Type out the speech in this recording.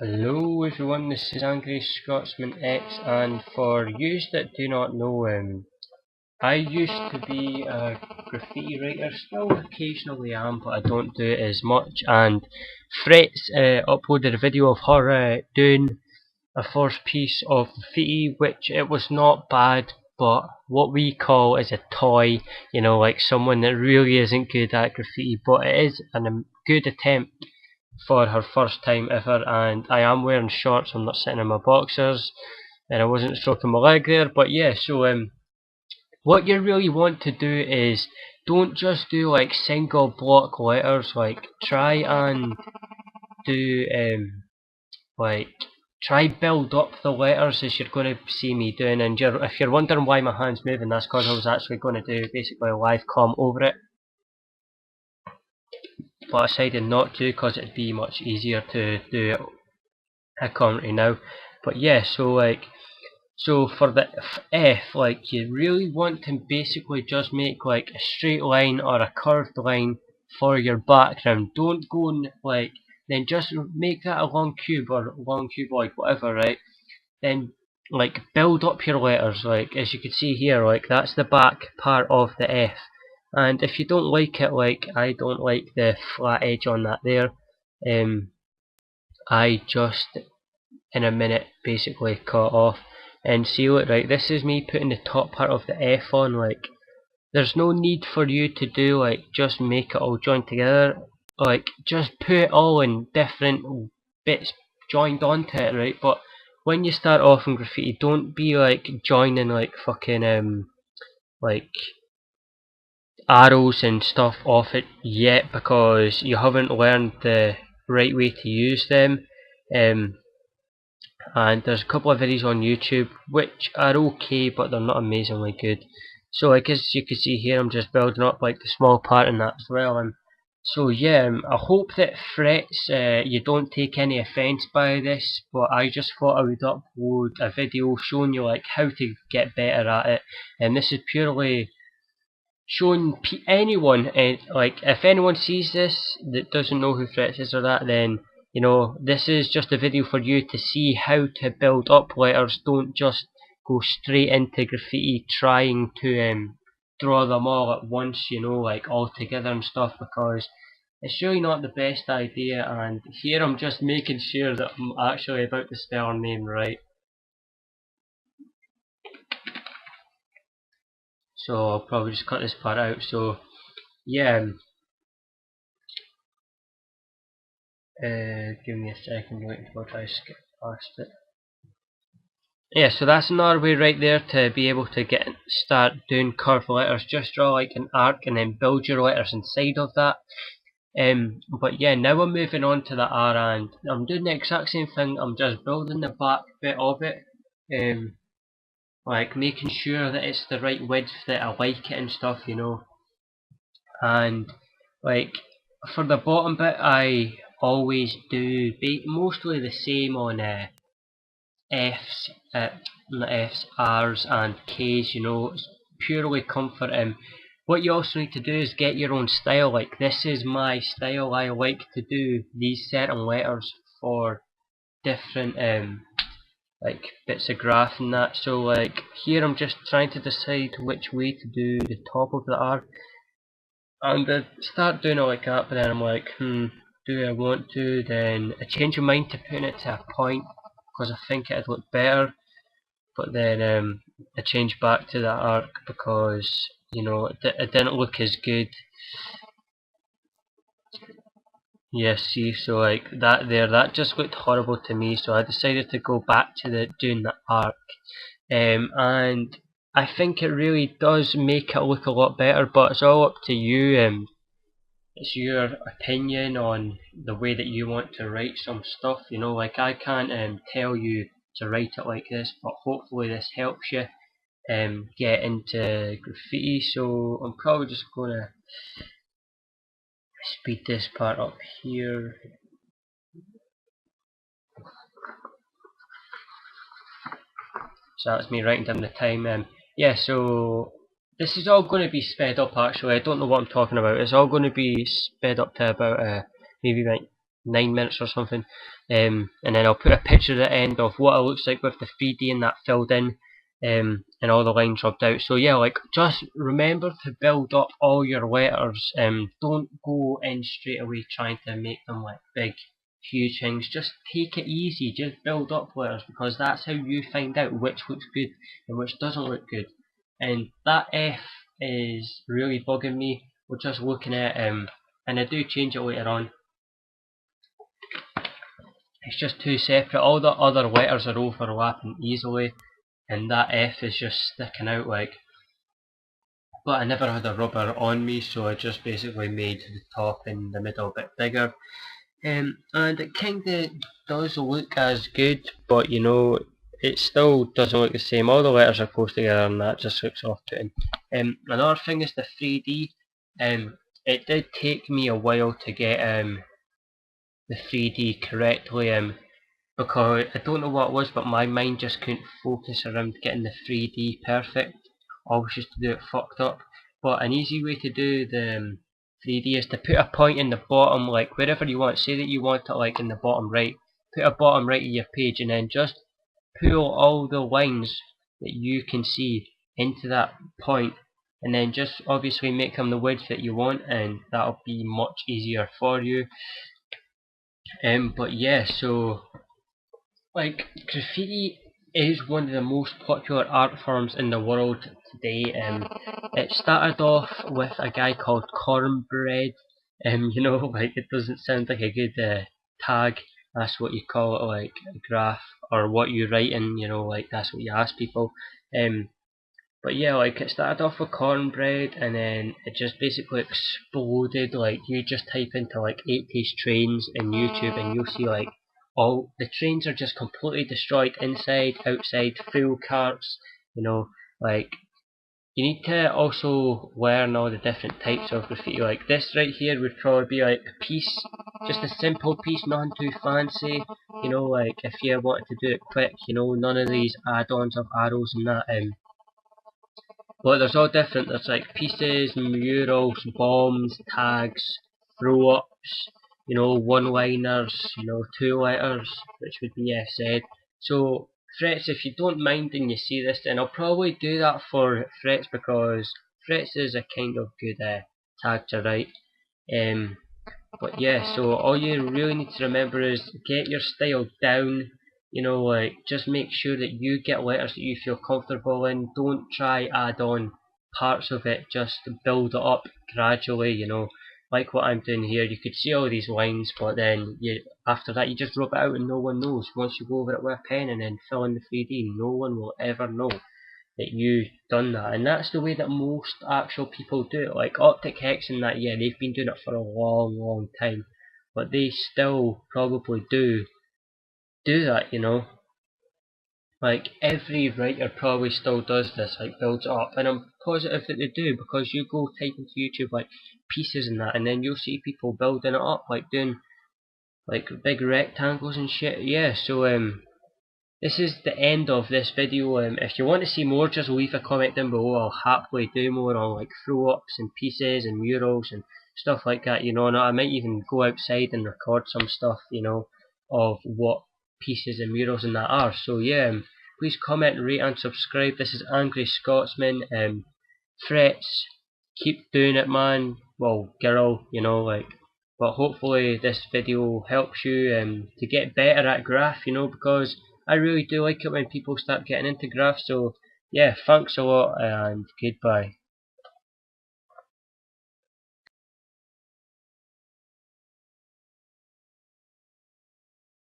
Hello everyone, this is Angry Scotsman X, and for yous that do not know, I used to be a graffiti writer, still occasionally am, but I don't do it as much, and Fret's uploaded a video of her doing a first piece of graffiti, which it was not bad, but what we call is a toy, like someone that really isn't good at graffiti, but it is a good attempt for her first time ever. And I am wearing shorts, I'm not sitting in my boxers, and I wasn't stroking my leg there. But yeah, so what you really want to do is don't just do like single block letters, like try and do like try build up the letters as you're going to see me doing. And if you're wondering why my hand's moving, that's because I was actually going to do basically a live comm over it, but I decided not to because it'd be much easier to do it a commentary now. But yeah, so for the F, like you really want to basically just make like a straight line or a curved line for your background. Don't go like then just make that a long cube or long cuboid, whatever, right? Then like build up your letters, like as you can see here, like that's the back part of the F. And if you don't like it, like I don't like the flat edge on that there, I just in a minute basically cut off. And see, look, right, this is me putting the top part of the F on. Like there's no need for you to do like just make it all join together, like just put it all in different bits joined onto it, right? But when you start off in graffiti, don't be like joining like fucking like arrows and stuff off it yet, because you haven't learned the right way to use them. And there's a couple of videos on YouTube which are okay, but they're not amazingly good. So like as you can see here, I'm just building up like the small part in that as well. And so yeah, I hope that Frets, you don't take any offence by this, but I just thought I would upload a video showing you like how to get better at it. And this is purely showing anyone, like if anyone sees this that doesn't know who Fritz is or that, then this is just a video for you to see how to build up letters. Don't just go straight into graffiti trying to draw them all at once, like all together and stuff, because it's really not the best idea. And here I'm just making sure that I'm actually about to spell her name right. So I'll probably just cut this part out. So yeah, give me a second, waiting for I skip past it. Yeah, so that's another way right there to be able to start doing curved letters. Just draw like an arc and then build your letters inside of that. But yeah, now I'm moving on to the R, and I'm doing the exact same thing. I'm just building the back bit of it, like making sure that it's the right width that I like it and stuff, And like for the bottom bit, I always do mostly the same on F's, not F's, R's and K's, it's purely comfort. What you also need to do is get your own style. Like this is my style. I like to do these certain letters for different like bits of graph and that. So like here I'm just trying to decide which way to do the top of the R, and I start doing it like that, but then I'm like, do I want to? Then I change my mind to putting it to a point because I think it'd look better. But then I changed back to that arc because it didn't look as good. Yes, see, so like that there, that just looked horrible to me. So I decided to go back to doing the arc, and I think it really does make it look a lot better. But it's all up to you. It's your opinion on the way that you want to write some stuff. Like I can't tell you to write it like this, but hopefully this helps you get into graffiti. So I'm probably just gonna speed this part up here. So that's me writing down the time. Yeah, so this is all going to be sped up actually. I don't know what I'm talking about. It's all going to be sped up to about maybe like 9 minutes or something, and then I'll put a picture at the end of what it looks like with the 3D and that filled in, and all the lines rubbed out. So yeah, like, just remember to build up all your letters. Don't go in straight away trying to make them like big, huge things. Just take it easy. Just build up letters, because that's how you find out which looks good and which doesn't look good. And that F is really bugging me. We're just looking at and I do change it later on. It's just too separate. All the other letters are overlapping easily, and that F is just sticking out like. But I never had a rubber on me, so I just basically made the top and the middle a bit bigger. And it kinda does look as good, but you know, it still doesn't look the same. All the letters are close together and that just looks off-putting. Another thing is the 3D. It did take me a while to get the 3D correctly, because I don't know what it was, but my mind just couldn't focus around getting the 3D perfect. Always used to do it fucked up. But an easy way to do the 3D is to put a point in the bottom, like wherever you want. Say that you want it like in the bottom right. Put a bottom right of your page, and then just pull all the lines that you can see into that point, and then just obviously make them the width that you want, and that'll be much easier for you. But yeah, so like, graffiti is one of the most popular art forms in the world today. It started off with a guy called Cornbread. You know, like, it doesn't sound like a good tag. That's what you call it, like Graf, or what you write in. You know, like, that's what you ask people. But yeah, like, it started off with Cornbread, and then it just basically exploded. Like, you just type into like 80s trains in YouTube, and you'll see like all the trains are just completely destroyed, inside, outside, full carts. You know, like, you need to also learn all the different types of graffiti. Like, this right here would probably be like a piece, just a simple piece, nothing too fancy. You know, like, if you wanted to do it quick, you know, none of these add-ons of arrows and that. But there's all different. There's like pieces, murals, bombs, tags, throw-ups, you know, one-liners, you know, two letters, which would be said. So threats, if you don't mind and you see this, then I'll probably do that for threats, because threats is a kind of good tag to write. But yeah, so all you really need to remember is get your style down. You know, like, just make sure that you get letters that you feel comfortable in. Don't try add on parts of it, just build it up gradually, you know. Like what I'm doing here, you could see all these lines, but then after that you just rub it out and no one knows. Once you go over it with a pen and then fill in the 3D, no one will ever know that you've done that. And that's the way that most actual people do it. Like Optic Hex and that, yeah, they've been doing it for a long time, but they still probably do that, you know. Like, every writer probably still does this, like, builds it up, and I'm positive that they do, because you go type into YouTube like pieces and that, and then you'll see people building it up, like doing like big rectangles and shit. Yeah, so this is the end of this video. If you want to see more, just leave a comment down below. I'll happily do more on like throw-ups and pieces and murals and stuff like that, you know. And I might even go outside and record some stuff, you know, of what pieces and murals and that are. So yeah, please comment, rate and subscribe. This is Angry Scotsman. Threats, keep doing it, man. Well, girl, you know, like. But hopefully this video helps you to get better at graph, you know, because I really do like it when people start getting into graph. So yeah, thanks a lot and goodbye.